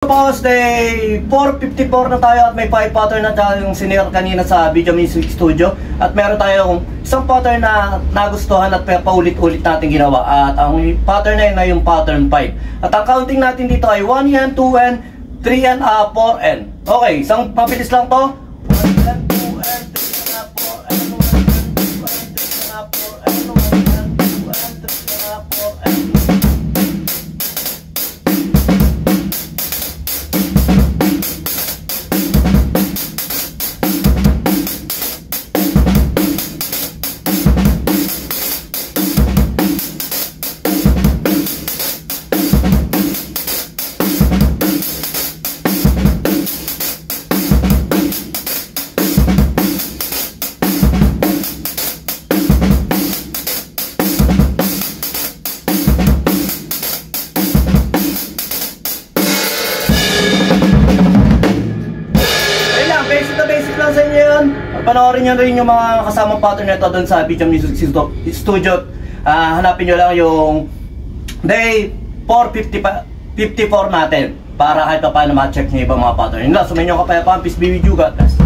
Boss, day 4:54 na tayo at may 5 pattern na tayong sinare kanina sa Video Music Studio. At meron tayong isang pattern na nagustuhan at paulit-ulit natin ginawa. At ang pattern na yun ay yung pattern 5. At ang counting natin dito ay 1N, 2N, 3N, 4N. Okay, isang mabilis lang to. 1N, 2N, 3N, 4N, 1N, 2N, 3N, 4N, 1N, 2N, 3N, 4N. Basic lang sa inyo yun. Panoorin nyo rin yung mga kasamang pattern nito doon sa Video Music Studio. Hanapin nyo lang yung day 4:54 natin para kahit pa paano ma-check nyo yung ibang mga pattern. Yun lang, sumayin nyo kapayapaan. Peace be with you, God bless.